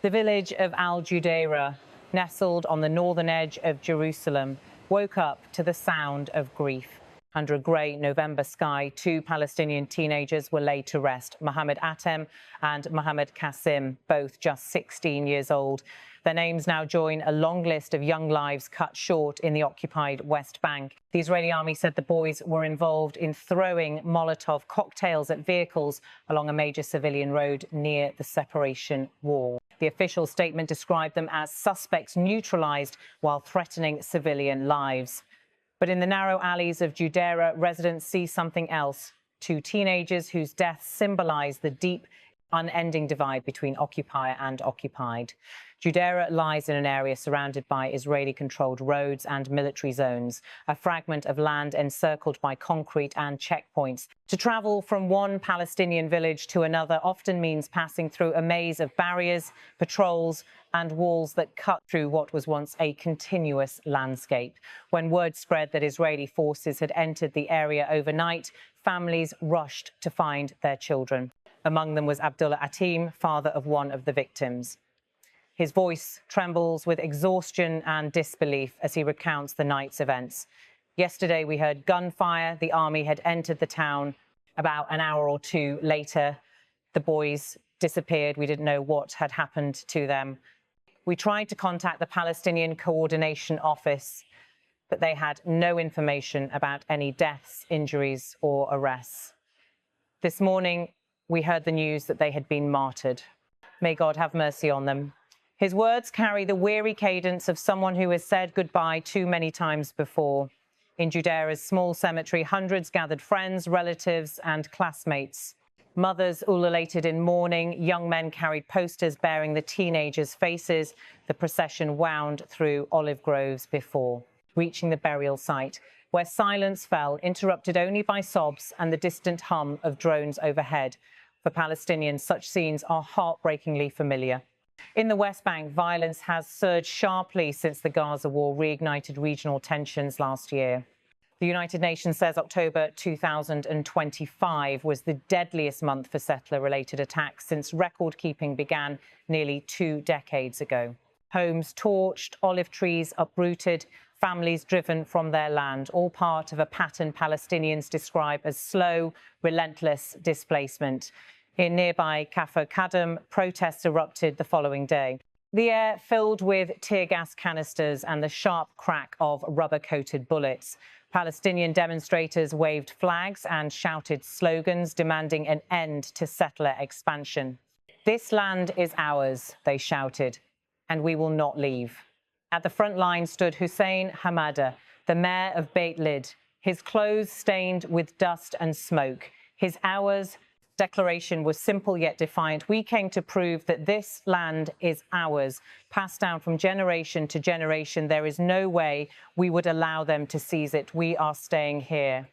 The village of Judayrah, nestled on the northern edge of Jerusalem, woke up to the sound of grief. Under a grey November sky, two Palestinian teenagers were laid to rest, Mohamed Atem and Mohamed Qasim, both just 16 years old. Their names now join a long list of young lives cut short in the occupied West Bank. The Israeli army said the boys were involved in throwing Molotov cocktails at vehicles along a major civilian road near the separation wall. The official statement described them as suspects neutralized while threatening civilian lives. But in the narrow alleys of Judayrah, residents see something else. Two teenagers whose deaths symbolize the deep, unending divide between occupier and occupied. Judayrah lies in an area surrounded by Israeli-controlled roads and military zones, a fragment of land encircled by concrete and checkpoints. To travel from one Palestinian village to another often means passing through a maze of barriers, patrols, and walls that cut through what was once a continuous landscape. When word spread that Israeli forces had entered the area overnight, families rushed to find their children. Among them was Abdullah Ateem, father of one of the victims. His voice trembles with exhaustion and disbelief as he recounts the night's events. Yesterday, we heard gunfire. The army had entered the town. About an hour or two later, the boys disappeared. We didn't know what had happened to them. We tried to contact the Palestinian Coordination Office, but they had no information about any deaths, injuries, or arrests. This morning, we heard the news that they had been martyred. May God have mercy on them. His words carry the weary cadence of someone who has said goodbye too many times before. In Judayrah's small cemetery, hundreds gathered friends, relatives, and classmates. Mothers ululated in mourning. Young men carried posters bearing the teenagers' faces. The procession wound through olive groves before reaching the burial site, where silence fell, interrupted only by sobs and the distant hum of drones overhead. For Palestinians, such scenes are heartbreakingly familiar. In the West Bank, violence has surged sharply since the Gaza war reignited regional tensions last year. The United Nations says October 2025 was the deadliest month for settler-related attacks since record-keeping began nearly 2 decades ago. Homes torched, olive trees uprooted, families driven from their land, all part of a pattern Palestinians describe as slow, relentless displacement. In nearby Kafr Kadam, protests erupted the following day. The air filled with tear gas canisters and the sharp crack of rubber-coated bullets. Palestinian demonstrators waved flags and shouted slogans demanding an end to settler expansion. "This land is ours," they shouted, "and we will not leave." At the front line stood Hussein Hamada, the mayor of lled, his clothes stained with dust and smoke. His hours declaration was simple yet defiant. "We came to prove that this land is ours, passed down from generation to generation. There is no way we would allow them to seize it. We are staying here.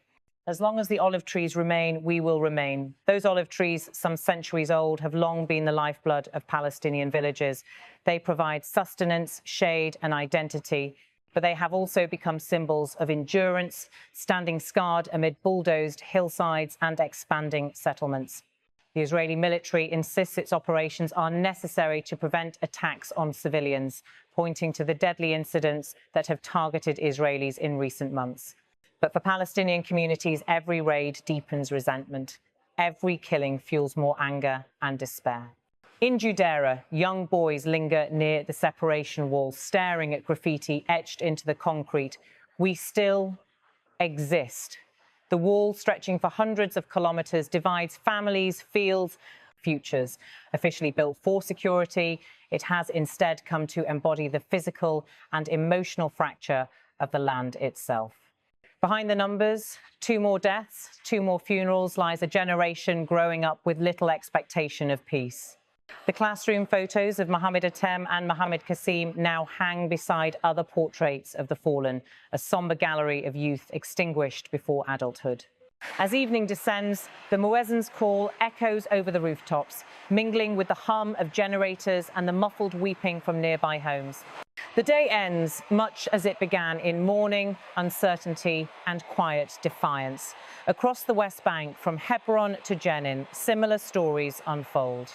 As long as the olive trees remain, we will remain." Those olive trees, some centuries old, have long been the lifeblood of Palestinian villages. They provide sustenance, shade, and identity. But they have also become symbols of endurance, standing scarred amid bulldozed hillsides and expanding settlements. The Israeli military insists its operations are necessary to prevent attacks on civilians, pointing to the deadly incidents that have targeted Israelis in recent months. But for Palestinian communities, every raid deepens resentment. Every killing fuels more anger and despair. In Judayrah, young boys linger near the separation wall, staring at graffiti etched into the concrete. "We still exist." The wall, stretching for hundreds of kilometers, divides families, fields, futures. Officially built for security, it has instead come to embody the physical and emotional fracture of the land itself. Behind the numbers, 2 more deaths, 2 more funerals, lies a generation growing up with little expectation of peace. The classroom photos of Mohamed Atem and Mohamed Qasim now hang beside other portraits of the fallen, a somber gallery of youth extinguished before adulthood. As evening descends, the muezzin's call echoes over the rooftops, mingling with the hum of generators and the muffled weeping from nearby homes. The day ends much as it began, in mourning, uncertainty, and quiet defiance. Across the West Bank, from Hebron to Jenin, similar stories unfold.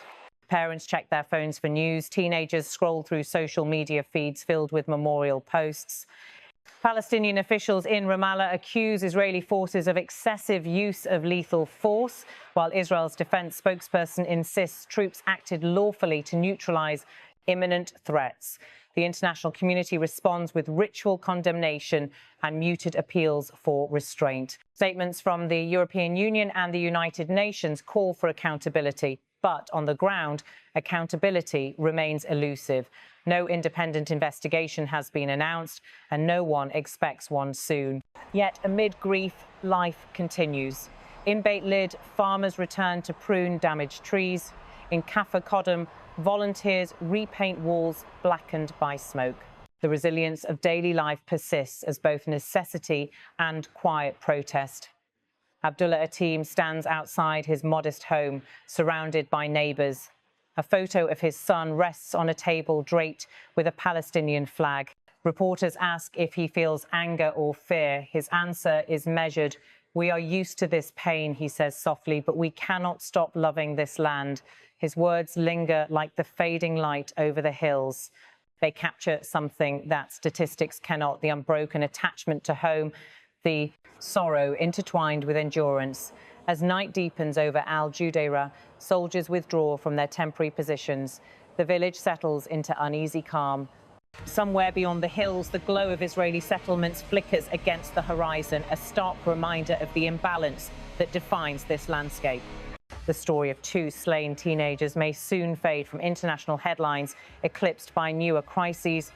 Parents check their phones for news. Teenagers scroll through social media feeds filled with memorial posts. Palestinian officials in Ramallah accuse Israeli forces of excessive use of lethal force, while Israel's defense spokesperson insists troops acted lawfully to neutralize imminent threats. The international community responds with ritual condemnation and muted appeals for restraint. Statements from the European Union and the United Nations call for accountability, but on the ground, accountability remains elusive. No independent investigation has been announced, and no one expects one soon. Yet, amid grief, life continues. In Beit Lled, farmers return to prune damaged trees. In Kafr Kodum, volunteers repaint walls blackened by smoke. The resilience of daily life persists as both necessity and quiet protest. Abdullah Ateem stands outside his modest home, surrounded by neighbours. A photo of his son rests on a table draped with a Palestinian flag. Reporters ask if he feels anger or fear. His answer is measured. "We are used to this pain," he says softly, "but we cannot stop loving this land." His words linger like the fading light over the hills. They capture something that statistics cannot: the unbroken attachment to home, the sorrow intertwined with endurance. As night deepens over Judayrah, soldiers withdraw from their temporary positions. The village settles into uneasy calm. Somewhere beyond the hills, the glow of Israeli settlements flickers against the horizon, a stark reminder of the imbalance that defines this landscape. The story of two slain teenagers may soon fade from international headlines, eclipsed by newer crises.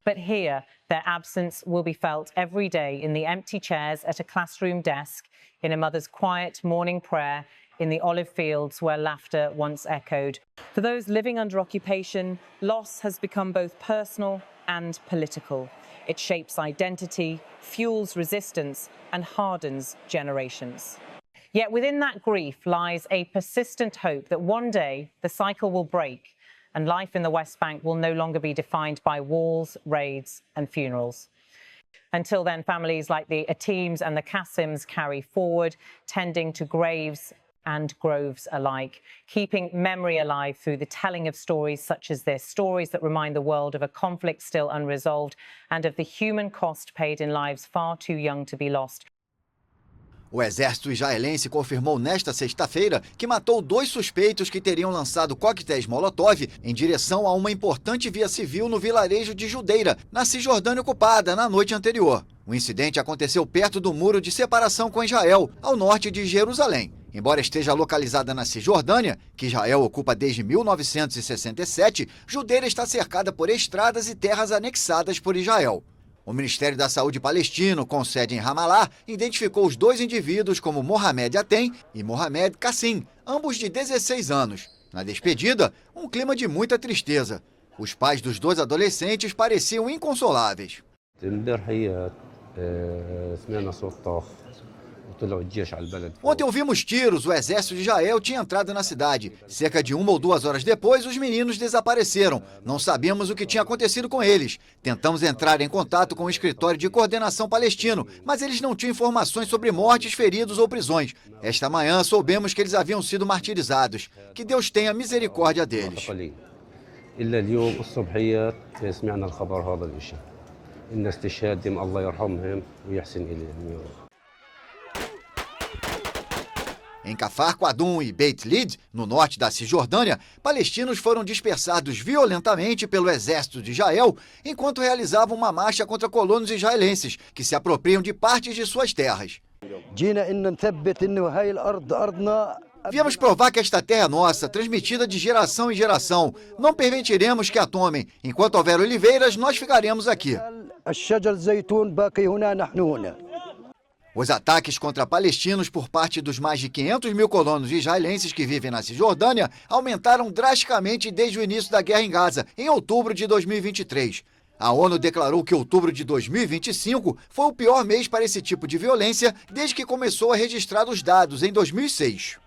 But here, their absence will be felt every day in the empty chairs at a classroom desk, in a mother's quiet morning prayer, in the olive fields where laughter once echoed. For those living under occupation, loss has become both personal and political. It shapes identity, fuels resistance, and hardens generations. Yet within that grief lies a persistent hope that one day the cycle will break and life in the West Bank will no longer be defined by walls, raids, and funerals. Until then, families like the Ateems and the Qasims carry forward, tending to graves and groves alike, keeping memory alive through the telling of stories such as this, stories that remind the world of a conflict still unresolved and of the human cost paid in lives far too young to be lost. O exército israelense confirmou nesta sexta-feira que matou 2 suspeitos que teriam lançado coquetéis Molotov em direção a uma importante via civil no vilarejo de Judayrah, na Cisjordânia ocupada, na noite anterior. O incidente aconteceu perto do muro de separação com Israel, ao norte de Jerusalém. Embora esteja localizada na Cisjordânia, que Israel ocupa desde 1967, Judayrah está cercada por estradas e terras anexadas por Israel. O Ministério da Saúde palestino, com sede em Ramallah, identificou os 2 indivíduos como Mohamed Atem e Mohamed Qasim, ambos de 16 anos. Na despedida, um clima de muita tristeza. Os pais dos 2 adolescentes pareciam inconsoláveis. Ontem ouvimos tiros, o exército de Israel tinha entrado na cidade. Cerca de 1 ou 2 horas depois, os meninos desapareceram. Não sabemos o que tinha acontecido com eles. Tentamos entrar em contato com o escritório de coordenação palestino, mas eles não tinham informações sobre mortes, feridos ou prisões. Esta manhã soubemos que eles haviam sido martirizados. Que Deus tenha misericórdia deles. Em Kafr Kodum e Beit Lled, no norte da Cisjordânia, palestinos foram dispersados violentamente pelo exército de Israel enquanto realizavam uma marcha contra colonos israelenses que se apropriam de partes de suas terras. Viemos provar que esta terra é nossa, transmitida de geração em geração. Não permitiremos que a tomem. Enquanto houver oliveiras, nós ficaremos aqui. Os ataques contra palestinos por parte dos mais de 500 mil colonos israelenses que vivem na Cisjordânia aumentaram drasticamente desde o início da guerra em Gaza, em outubro de 2023. A ONU declarou que outubro de 2025 foi o pior mês para esse tipo de violência desde que começou a registrar os dados em 2006.